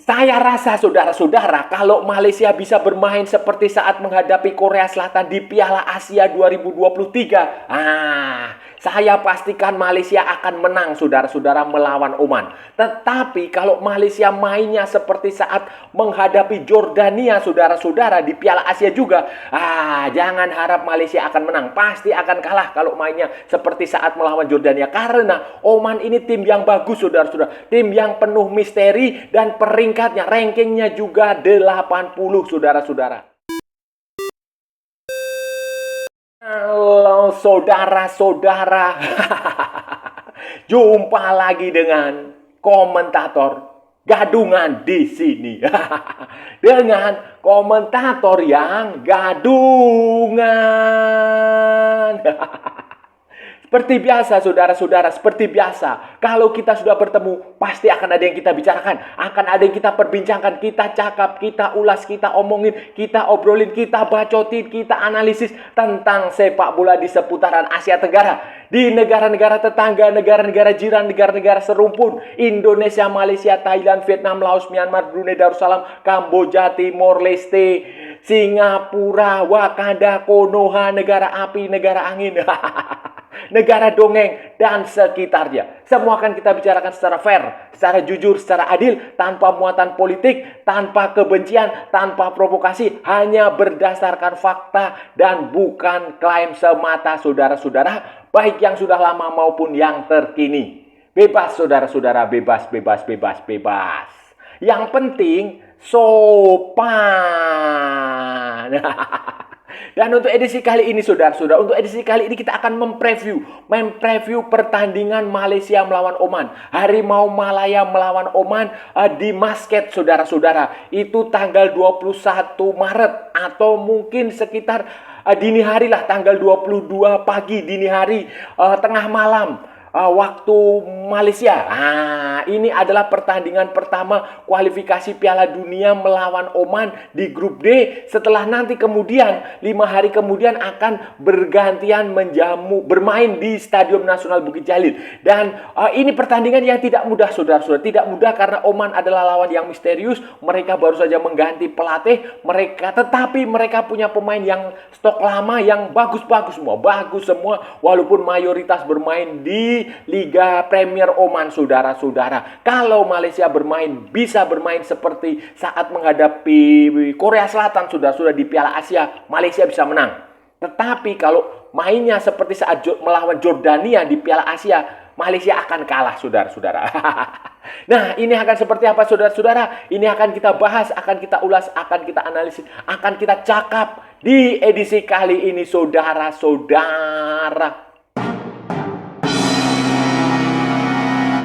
Saya rasa saudara-saudara, kalau Malaysia bisa bermain seperti saat menghadapi Korea Selatan di Piala Asia 2023, saya pastikan Malaysia akan menang saudara-saudara melawan Oman. Tetapi kalau Malaysia mainnya seperti saat menghadapi Jordania saudara-saudara di Piala Asia juga, jangan harap Malaysia akan menang. Pasti akan kalah kalau mainnya seperti saat melawan Jordania. Karena Oman ini tim yang bagus saudara-saudara. Tim yang penuh misteri dan peringkatnya, rankingnya juga 80 saudara-saudara. Halo saudara-saudara, jumpa lagi dengan komentator gadungan di sini. Dengan komentator yang gadungan. Seperti biasa saudara-saudara, seperti biasa. Kalau kita sudah bertemu, pasti akan ada yang kita bicarakan. Akan ada yang kita perbincangkan, kita cakap, kita ulas, kita omongin, kita obrolin, kita bacotin, kita analisis tentang sepak bola di seputaran Asia Tenggara. Di negara-negara tetangga, negara-negara jiran, negara-negara serumpun. Indonesia, Malaysia, Thailand, Vietnam, Laos, Myanmar, Brunei Darussalam, Kamboja, Timor Leste, Singapura, Wakanda, Konoha, negara api, negara angin. Negara dongeng, dan sekitarnya. Semua akan kita bicarakan secara fair, secara jujur, secara adil, tanpa muatan politik, tanpa kebencian, tanpa provokasi, hanya berdasarkan fakta dan bukan klaim semata saudara-saudara, baik yang sudah lama maupun yang terkini. Bebas saudara-saudara, bebas, bebas, bebas, bebas. Yang penting sopan. Dan untuk edisi kali ini saudara-saudara, untuk edisi kali ini kita akan mempreview pertandingan Malaysia melawan Oman. Harimau Malaya melawan Oman di Muscat saudara-saudara. Itu tanggal 21 Maret atau mungkin sekitar dini hari lah, tanggal 22 pagi dini hari, tengah malam. Waktu Malaysia. Ini adalah pertandingan pertama kualifikasi Piala Dunia melawan Oman di grup D. Setelah nanti kemudian 5 hari kemudian akan bergantian bermain di Stadion Nasional Bukit Jalil. Dan ini pertandingan yang tidak mudah saudara-saudara. Tidak mudah karena Oman adalah lawan yang misterius. Mereka baru saja mengganti pelatih. Tetapi mereka punya pemain yang stok lama yang bagus-bagus semua. Bagus semua walaupun mayoritas bermain di Liga Premier Oman saudara-saudara. Kalau Malaysia bisa bermain seperti saat menghadapi Korea Selatan saudara-saudara di Piala Asia, Malaysia bisa menang. Tetapi kalau mainnya seperti saat melawan Jordania di Piala Asia, Malaysia akan kalah saudara-saudara. Nah, ini akan seperti apa saudara-saudara? Ini akan kita bahas, akan kita ulas, akan kita analisis, akan kita cakap di edisi kali ini saudara-saudara.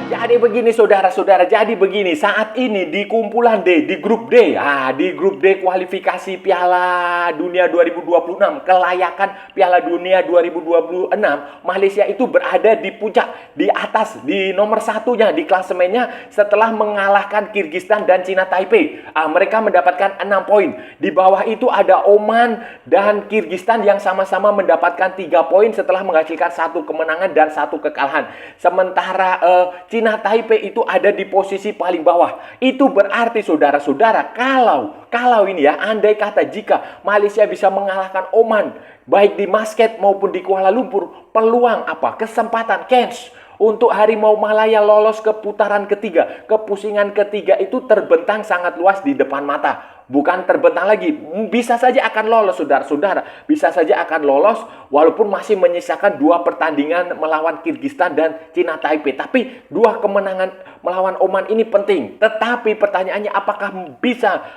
Jadi begini saudara-saudara, saat ini di kumpulan D, di grup D, di grup D kualifikasi Piala Dunia 2026, kelayakan Piala Dunia 2026, Malaysia itu berada di puncak, di atas, di nomor satunya, di klasemennya setelah mengalahkan Kyrgyzstan dan Cina Taipei. Mereka mendapatkan 6 poin. Di bawah itu ada Oman dan Kyrgyzstan yang sama-sama mendapatkan 3 poin setelah menghasilkan 1 kemenangan dan 1 kekalahan. Sementara Cina Taipei itu ada di posisi paling bawah. Itu berarti saudara-saudara, kalau ini ya, andai kata jika Malaysia bisa mengalahkan Oman baik di Muscat maupun di Kuala Lumpur, peluang kesempatan chance untuk Harimau Malaya lolos ke putaran ketiga, ke pusingan ketiga itu terbentang sangat luas di depan mata. Bukan terbentang lagi, bisa saja akan lolos saudara-saudara. Bisa saja akan lolos walaupun masih menyisakan 2 pertandingan melawan Kyrgyzstan dan Cina Taipei. Tapi 2 kemenangan melawan Oman ini penting. Tetapi pertanyaannya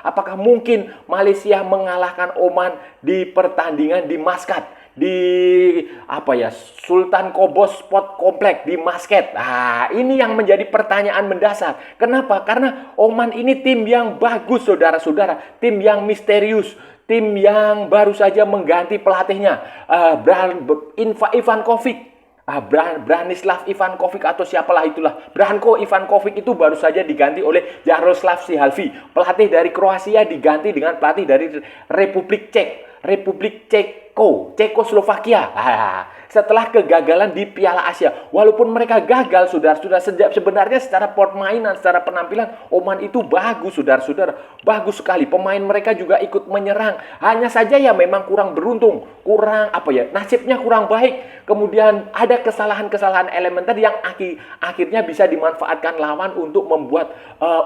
apakah mungkin Malaysia mengalahkan Oman di pertandingan di Muscat? Di Sultan Qobos Sport Complex di Muscat. Ini yang menjadi pertanyaan mendasar. Kenapa? Karena Oman ini tim yang bagus saudara-saudara, tim yang misterius, tim yang baru saja mengganti pelatihnya, Branislav Ivankovic atau siapalah itulah. Branko Ivankovic itu baru saja diganti oleh Jaroslav Sihalvi. Pelatih dari Kroasia diganti dengan pelatih dari Republik Czechoslovakia. setelah kegagalan di Piala Asia. Walaupun mereka gagal, saudara-saudara, sebenarnya secara permainan, secara penampilan, Oman itu bagus, saudara-saudara. Bagus sekali. Pemain mereka juga ikut menyerang. Hanya saja ya memang kurang beruntung. Nasibnya kurang baik. Kemudian ada kesalahan-kesalahan elementer yang akhirnya bisa dimanfaatkan lawan untuk membuat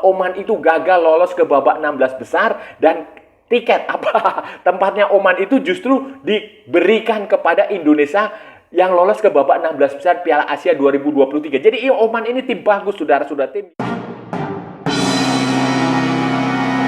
Oman itu gagal lolos ke babak 16 besar, dan tiket tempatnya Oman itu justru diberikan kepada Indonesia yang lolos ke babak 16 besar Piala Asia 2023. Jadi Oman ini tim bagus, saudara-saudara. Tim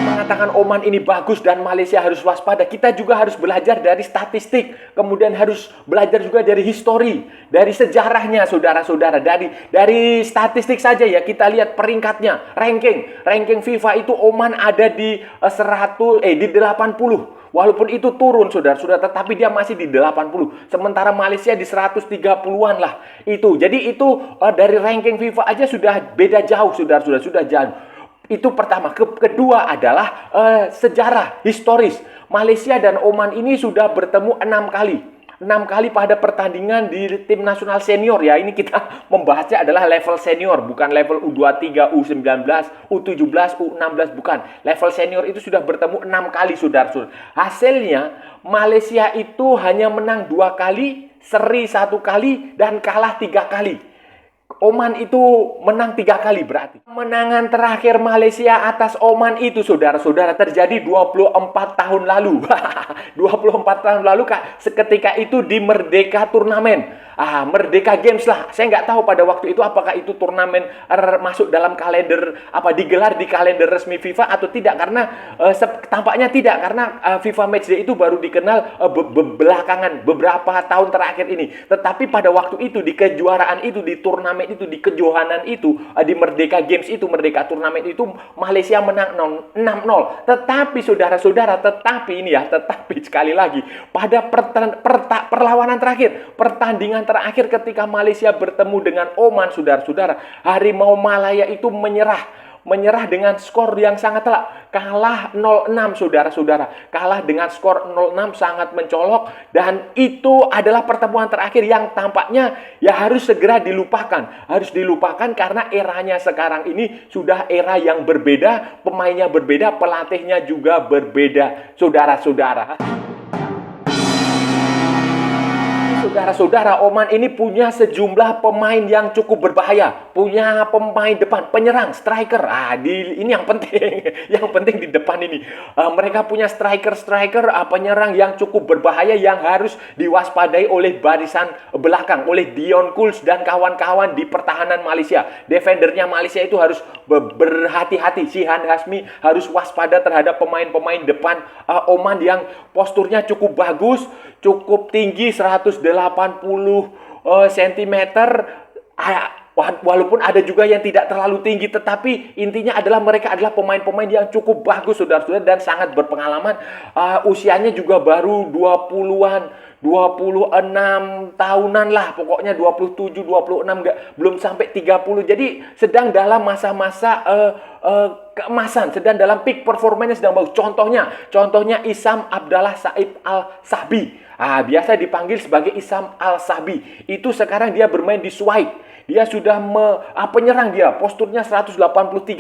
mengatakan Oman ini bagus dan Malaysia harus waspada. Kita juga harus belajar dari statistik, kemudian harus belajar juga dari histori, dari sejarahnya, saudara-saudara. Dari statistik saja ya, kita lihat peringkatnya, ranking FIFA itu Oman ada di 80. Walaupun itu turun, saudara-saudara, tetapi dia masih di 80. Sementara Malaysia di 130-an lah itu. Jadi itu dari ranking FIFA aja sudah beda jauh, saudara-saudara, sudah jauh. Itu pertama. Kedua adalah sejarah historis. Malaysia dan Oman ini sudah bertemu 6 kali. 6 kali pada pertandingan di tim nasional senior ya. Ini kita membahasnya adalah level senior, bukan level U23, U19, U17, U16, bukan. Level senior itu sudah bertemu 6 kali, saudara-saudara. Hasilnya Malaysia itu hanya menang 2 kali, seri 1 kali, dan kalah 3 kali. Oman itu menang 3 kali berarti. Kemenangan terakhir Malaysia atas Oman itu, saudara-saudara, terjadi 24 tahun lalu. 24 tahun lalu, Kak. Seketika itu di Merdeka Turnamen. Merdeka Games lah. Saya nggak tahu pada waktu itu apakah itu turnamen masuk dalam kalender, digelar di kalender resmi FIFA atau tidak. Karena tampaknya tidak. Karena FIFA Matchday itu baru dikenal belakangan, beberapa tahun terakhir ini. Tetapi pada waktu itu, di kejuaraan itu, di turnamen itu, di kejohanan itu, di Merdeka Games itu, Merdeka Turnamen itu, Malaysia menang 6-0. Tetapi saudara-saudara, tetapi sekali lagi, pada perlawanan terakhir, pertandingan terakhir ketika Malaysia bertemu dengan Oman, saudara-saudara, Harimau Malaya itu menyerah dengan skor yang sangat telak. Kalah 0-6, saudara-saudara. Kalah dengan skor 0-6, sangat mencolok. Dan itu adalah pertemuan terakhir yang tampaknya ya harus segera dilupakan. Harus dilupakan karena eranya sekarang ini sudah era yang berbeda. Pemainnya berbeda, pelatihnya juga berbeda, saudara-saudara. Saudara-saudara, Oman ini punya sejumlah pemain yang cukup berbahaya. Punya pemain depan, penyerang, striker. Ini yang penting. Yang penting di depan ini. Mereka punya striker, penyerang yang cukup berbahaya yang harus diwaspadai oleh barisan belakang, oleh Dion Kools dan kawan-kawan di pertahanan Malaysia. Defendernya Malaysia itu harus berhati-hati. Shihan Hasmi harus waspada terhadap pemain-pemain depan Oman yang posturnya cukup bagus, cukup tinggi, 180 cm. Walaupun ada juga yang tidak terlalu tinggi, tetapi intinya adalah mereka adalah pemain-pemain yang cukup bagus, saudara-saudara, dan sangat berpengalaman. Usianya juga baru 26 tahunan lah, pokoknya 27, 26, belum sampai 30. Jadi sedang dalam masa-masa keemasan, sedang dalam peak performanya, sedang bagus. Contohnya Isam Abdallah Saib Al-Sahbi. Biasa dipanggil sebagai Isam Al-Sahbi. Itu sekarang dia bermain di Suhaib. Dia sudah penyerang, dia posturnya 183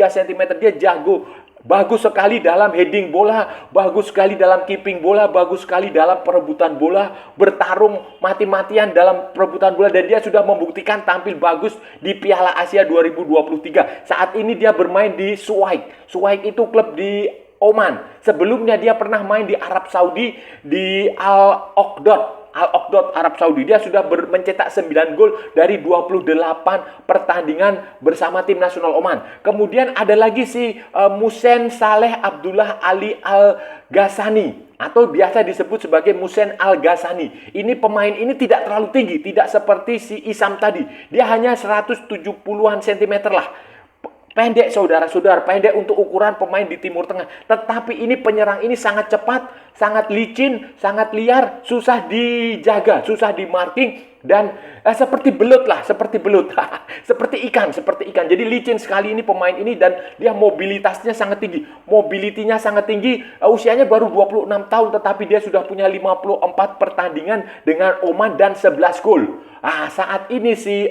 cm. Dia jago. Bagus sekali dalam heading bola, bagus sekali dalam keeping bola, bagus sekali dalam perebutan bola, bertarung mati-matian dalam perebutan bola, dan dia sudah membuktikan tampil bagus di Piala Asia 2023. Saat ini dia bermain di Suhaib. Suhaib itu klub di Oman. Sebelumnya dia pernah main di Arab Saudi, di Al-Oqdod Arab Saudi. Dia sudah mencetak 9 gol dari 28 pertandingan bersama tim nasional Oman. Kemudian ada lagi si Musen Saleh Abdullah Ali Al-Ghassani, atau biasa disebut sebagai Musen Al-Ghassani. Ini pemain ini tidak terlalu tinggi, tidak seperti si Isam tadi. Dia hanya 170-an cm lah. Pendek, saudara-saudara, pendek untuk ukuran pemain di Timur Tengah. Tetapi ini penyerang ini sangat cepat, sangat licin, sangat liar, susah dijaga, susah di marking. dan seperti belut lah, seperti belut. seperti ikan. Jadi licin sekali ini pemain ini, dan dia mobilitasnya sangat tinggi. Mobilitinya sangat tinggi, usianya baru 26 tahun tetapi dia sudah punya 54 pertandingan dengan Oman dan 11 gol. Saat ini si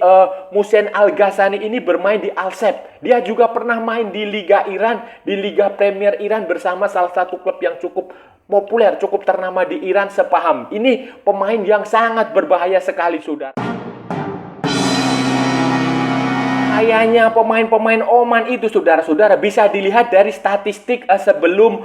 Muhsin Al-Ghassani ini bermain di Al-Sadd. Dia juga pernah main di Liga Iran, di Liga Premier Iran bersama salah satu klub yang cukup populer, cukup ternama di Iran, Sepaham. Ini pemain yang sangat berbahaya sekali, saudara. Kayaknya pemain-pemain Oman itu, saudara-saudara, bisa dilihat dari statistik sebelum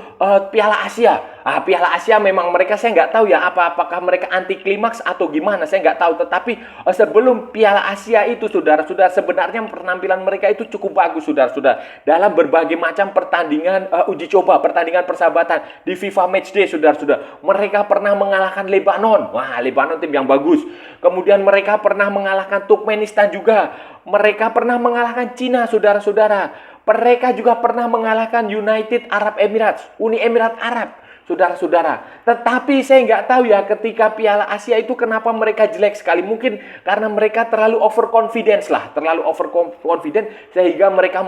Piala Asia. Piala Asia memang mereka, saya nggak tahu ya apakah mereka anti klimaks atau gimana, saya nggak tahu. Tetapi sebelum Piala Asia itu, saudara-saudara, sebenarnya penampilan mereka itu cukup bagus, saudara-saudara, dalam berbagai macam pertandingan uji coba, pertandingan persahabatan di FIFA Matchday, saudara-saudara. Mereka pernah mengalahkan Lebanon. Lebanon tim yang bagus. Kemudian mereka pernah mengalahkan Turkmenistan juga. Mereka pernah mengalahkan Cina, saudara-saudara. Mereka juga pernah mengalahkan United Arab Emirates, Uni Emirat Arab, saudara-saudara. Tetapi saya nggak tahu ya ketika Piala Asia itu kenapa mereka jelek sekali. Mungkin karena mereka terlalu overconfidence lah. Terlalu overconfident sehingga mereka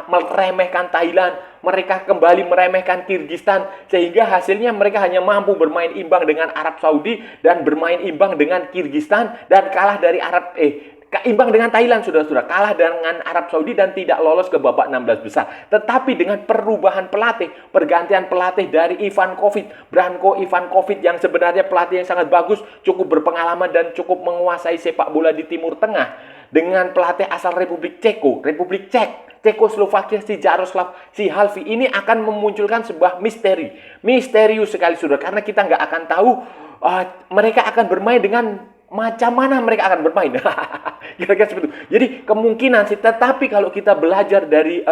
meremehkan Thailand. Mereka kembali meremehkan Kyrgyzstan. Sehingga hasilnya mereka hanya mampu bermain imbang dengan Arab Saudi dan bermain imbang dengan Kyrgyzstan dan kalah dari imbang dengan Thailand, saudara-saudara, kalah dengan Arab Saudi dan tidak lolos ke babak 16 besar. Tetapi dengan perubahan pelatih, pergantian pelatih dari Branko Ivankovic yang sebenarnya pelatih yang sangat bagus, cukup berpengalaman dan cukup menguasai sepak bola di Timur Tengah, dengan pelatih asal Republik Czech, Cekoslovakia, si Jaroslav Sihalvi, ini akan memunculkan sebuah misterius sekali, saudara, karena kita nggak akan tahu mereka akan bermain dengan macam mana mereka akan bermain. Kira-kira seperti itu. Jadi kemungkinan sih, tetapi kalau kita belajar dari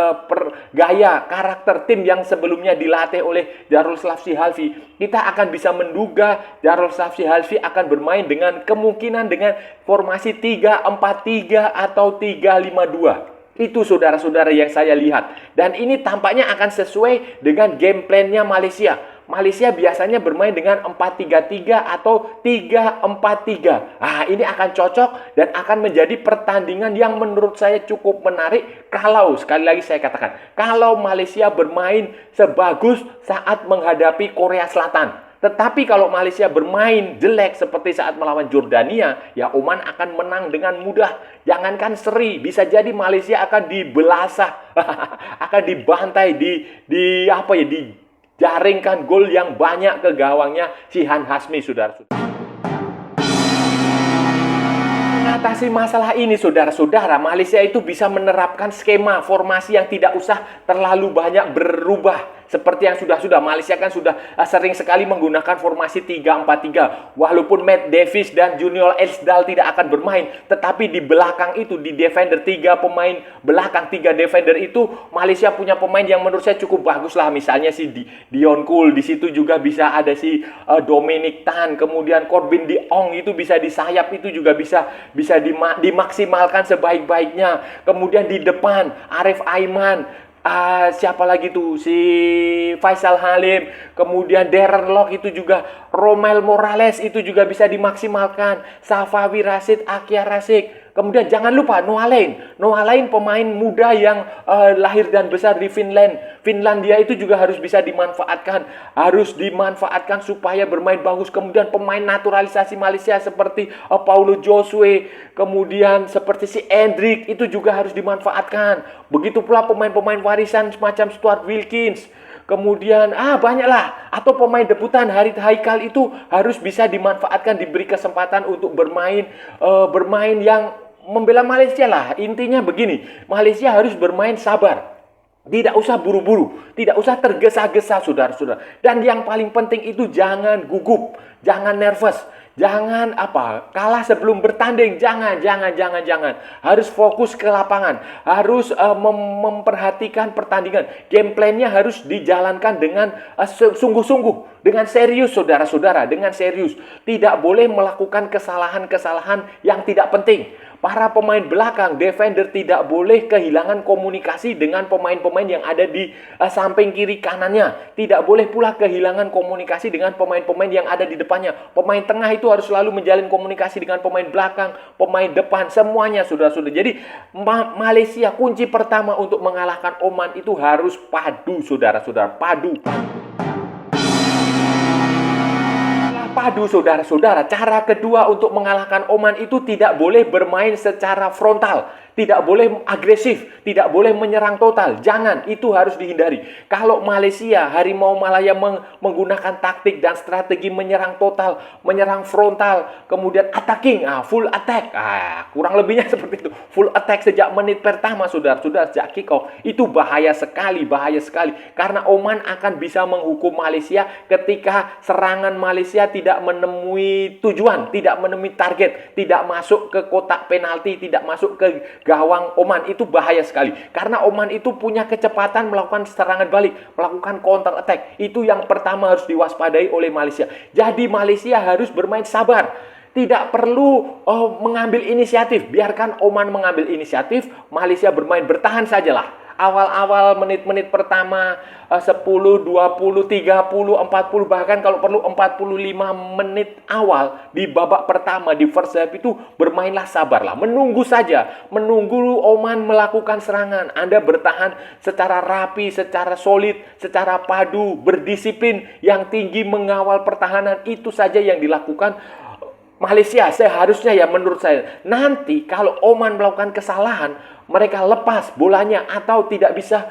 gaya karakter tim yang sebelumnya dilatih oleh Jaroslav Sihalvi, kita akan bisa menduga Jaroslav Sihalvi akan bermain dengan kemungkinan dengan formasi 3-4-3 atau 3-5-2. Itu, saudara-saudara, yang saya lihat. Dan ini tampaknya akan sesuai dengan game plan-nya Malaysia. Malaysia biasanya bermain dengan 4-3-3 atau 3-4-3. Ini akan cocok dan akan menjadi pertandingan yang menurut saya cukup menarik kalau, sekali lagi saya katakan, kalau Malaysia bermain sebagus saat menghadapi Korea Selatan. Tetapi kalau Malaysia bermain jelek seperti saat melawan Jordania, ya Oman akan menang dengan mudah. Jangankan seri, bisa jadi Malaysia akan dibelasah, akan dibantai, dijaringkan gol yang banyak ke gawangnya Shihan Hasmi, saudara-saudara. Mengatasi masalah ini, saudara-saudara, Malaysia itu bisa menerapkan skema formasi yang tidak usah terlalu banyak berubah. Seperti yang sudah Malaysia kan sudah sering sekali menggunakan formasi 3-4-3. Walaupun Matt Davis dan Junior Elsdal tidak akan bermain, tetapi di belakang itu, di defender, 3 pemain belakang, 3 defender itu, Malaysia punya pemain yang menurut saya cukup bagus lah. Misalnya si Dion Kul, di situ juga bisa ada si Dominic Tan, kemudian Corbin de Ong itu bisa di sayap, itu juga bisa dimaksimalkan sebaik-baiknya. Kemudian di depan Arif Aiman, siapa lagi tuh, si Faisal Halim, kemudian Darren Lock itu juga, Romel Morales itu juga bisa dimaksimalkan, Safawi Rashid, Akia Rasik. Kemudian jangan lupa Noah Lane pemain muda yang lahir dan besar di Finlandia itu juga harus bisa dimanfaatkan supaya bermain bagus. Kemudian pemain naturalisasi Malaysia seperti Paulo Josue, kemudian seperti si Endrick itu juga harus dimanfaatkan. Begitu pula pemain-pemain warisan semacam Stuart Wilkins. Kemudian banyaklah, atau pemain debutan Harith Haikal itu harus bisa dimanfaatkan, diberi kesempatan untuk bermain yang membela Malaysia lah. Intinya begini, Malaysia harus bermain sabar. Tidak usah buru-buru, tidak usah tergesa-gesa, saudara-saudara. Dan yang paling penting itu jangan gugup, jangan nervous. Jangan kalah sebelum bertanding. Jangan. Harus fokus ke lapangan. Harus memperhatikan pertandingan. Game plan-nya harus dijalankan dengan sungguh-sungguh, dengan serius, saudara-saudara, dengan serius. Tidak boleh melakukan kesalahan-kesalahan yang tidak penting. Para pemain belakang, defender tidak boleh kehilangan komunikasi dengan pemain-pemain yang ada di samping kiri kanannya. Tidak boleh pula kehilangan komunikasi dengan pemain-pemain yang ada di depannya. Pemain tengah itu harus selalu menjalin komunikasi dengan pemain belakang, pemain depan, semuanya saudara-saudara. Jadi Malaysia kunci pertama untuk mengalahkan Oman itu harus padu saudara-saudara, padu. Padu saudara-saudara. Cara kedua untuk mengalahkan Oman itu tidak boleh bermain secara frontal, tidak boleh agresif, tidak boleh menyerang total. Jangan, itu harus dihindari. Kalau Malaysia, Harimau Malaya menggunakan taktik dan strategi menyerang total, menyerang frontal, kemudian attacking, full attack. Kurang lebihnya seperti itu. Full attack sejak menit pertama saudara-saudara, sejak kick off. Itu bahaya sekali, bahaya sekali. Karena Oman akan bisa menghukum Malaysia ketika serangan Malaysia tidak menemui tujuan, tidak menemui target, tidak masuk ke kotak penalti, tidak masuk ke gawang Oman. Itu bahaya sekali. Karena Oman itu punya kecepatan melakukan serangan balik, melakukan counter attack. Itu yang pertama harus diwaspadai oleh Malaysia. Jadi Malaysia harus bermain sabar. Tidak perlu mengambil inisiatif. Biarkan Oman mengambil inisiatif, Malaysia bermain bertahan sajalah. Awal-awal menit-menit pertama 10, 20, 30, 40, bahkan kalau perlu 45 menit awal di babak pertama di first half itu bermainlah sabarlah, menunggu saja, menunggu Oman melakukan serangan. Anda bertahan secara rapi, secara solid, secara padu, berdisiplin yang tinggi mengawal pertahanan, itu saja yang dilakukan Malaysia seharusnya ya menurut saya. Nanti kalau Oman melakukan kesalahan, mereka lepas bolanya atau tidak bisa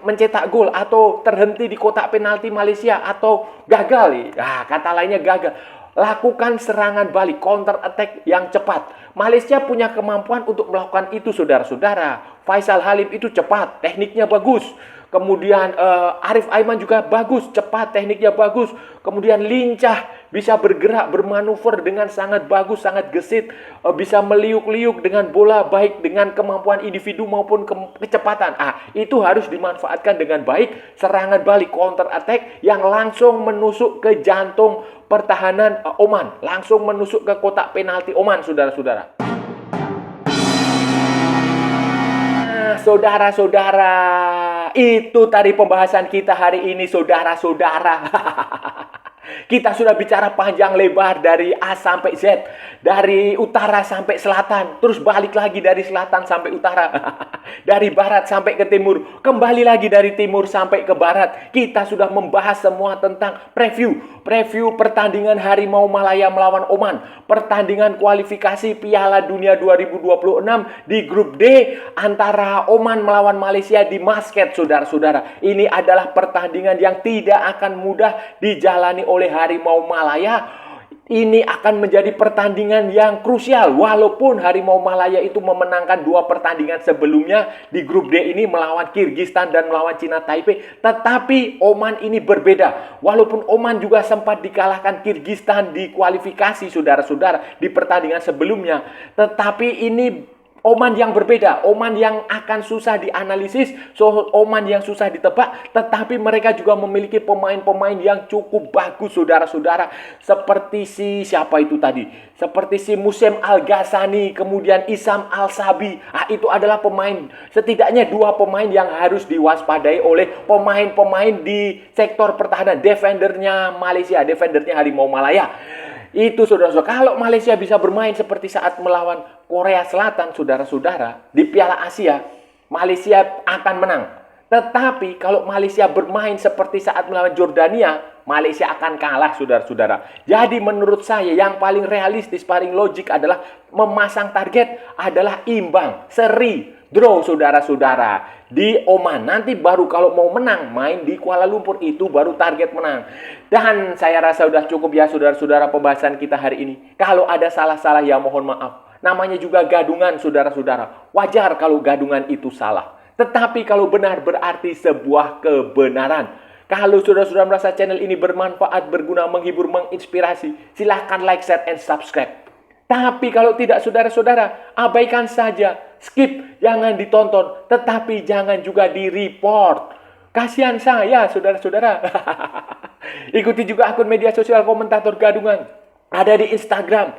mencetak gol atau terhenti di kotak penalti Malaysia atau gagal. Kata lainnya gagal. Lakukan serangan balik, counter attack yang cepat. Malaysia punya kemampuan untuk melakukan itu saudara-saudara. Faisal Halim itu cepat, tekniknya bagus. Kemudian Arif Aiman juga bagus, cepat, tekniknya bagus. Kemudian lincah, bisa bergerak, bermanuver dengan sangat bagus, sangat gesit. Bisa meliuk-liuk dengan bola, baik dengan kemampuan individu maupun kecepatan. Itu harus dimanfaatkan dengan baik. Serangan balik, counter attack yang langsung menusuk ke jantung pertahanan Oman. Langsung menusuk ke kotak penalti Oman, saudara-saudara. Saudara-saudara, itu tadi pembahasan kita hari ini, saudara-saudara. Kita sudah bicara panjang lebar dari A sampai Z, dari utara sampai selatan, terus balik lagi dari selatan sampai utara, dari barat sampai ke timur, kembali lagi dari timur sampai ke barat. Kita sudah membahas semua tentang preview pertandingan Harimau Malaya melawan Oman, pertandingan kualifikasi Piala Dunia 2026 di grup D antara Oman melawan Malaysia di Muscat, saudara-saudara. Ini adalah pertandingan yang tidak akan mudah dijalani oleh Harimau Malaya. Ini akan menjadi pertandingan yang krusial. Walaupun Harimau Malaya itu memenangkan 2 pertandingan sebelumnya di grup D ini melawan Kyrgyzstan dan melawan Cina Taipei, tetapi Oman ini berbeda. Walaupun Oman juga sempat dikalahkan Kyrgyzstan di kualifikasi saudara-saudara di pertandingan sebelumnya, tetapi ini Oman yang berbeda, Oman yang akan susah dianalisis, Oman yang susah ditebak, tetapi mereka juga memiliki pemain-pemain yang cukup bagus, saudara-saudara. Seperti siapa itu tadi? Seperti si Musem Al-Ghassani, kemudian Isam Al-Sabi. Itu adalah pemain, setidaknya 2 pemain yang harus diwaspadai oleh pemain-pemain di sektor pertahanan, defendernya Malaysia, defendernya Harimau Malaya. Itu saudara-saudara, kalau Malaysia bisa bermain seperti saat melawan Korea Selatan, saudara-saudara, di Piala Asia, Malaysia akan menang. Tetapi kalau Malaysia bermain seperti saat melawan Jordania, Malaysia akan kalah, saudara-saudara. Jadi menurut saya yang paling realistis, paling logik adalah memasang target adalah imbang, seri, draw, saudara-saudara, di Oman. Nanti baru kalau mau menang, main di Kuala Lumpur, itu baru target menang. Dan saya rasa sudah cukup ya saudara-saudara pembahasan kita hari ini. Kalau ada salah-salah ya mohon maaf. Namanya juga gadungan, saudara-saudara. Wajar kalau gadungan itu salah. Tetapi kalau benar berarti sebuah kebenaran. Kalau saudara-saudara merasa channel ini bermanfaat, berguna, menghibur, menginspirasi, silahkan like, share, and subscribe. Tapi kalau tidak saudara-saudara, abaikan saja. Skip, jangan ditonton. Tetapi jangan juga di-report. Kasihan saya, saudara-saudara. Ikuti juga akun media sosial Komentator Gadungan. Ada di Instagram,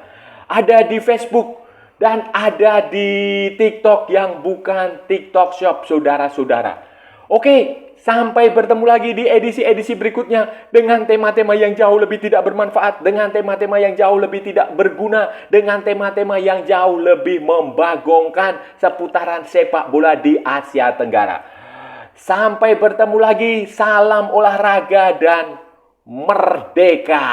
ada di Facebook, dan ada di TikTok yang bukan TikTok Shop, saudara-saudara. Oke, sampai bertemu lagi di edisi-edisi berikutnya dengan tema-tema yang jauh lebih tidak bermanfaat, dengan tema-tema yang jauh lebih tidak berguna, dengan tema-tema yang jauh lebih membagongkan seputaran sepak bola di Asia Tenggara. Sampai bertemu lagi, salam olahraga dan merdeka.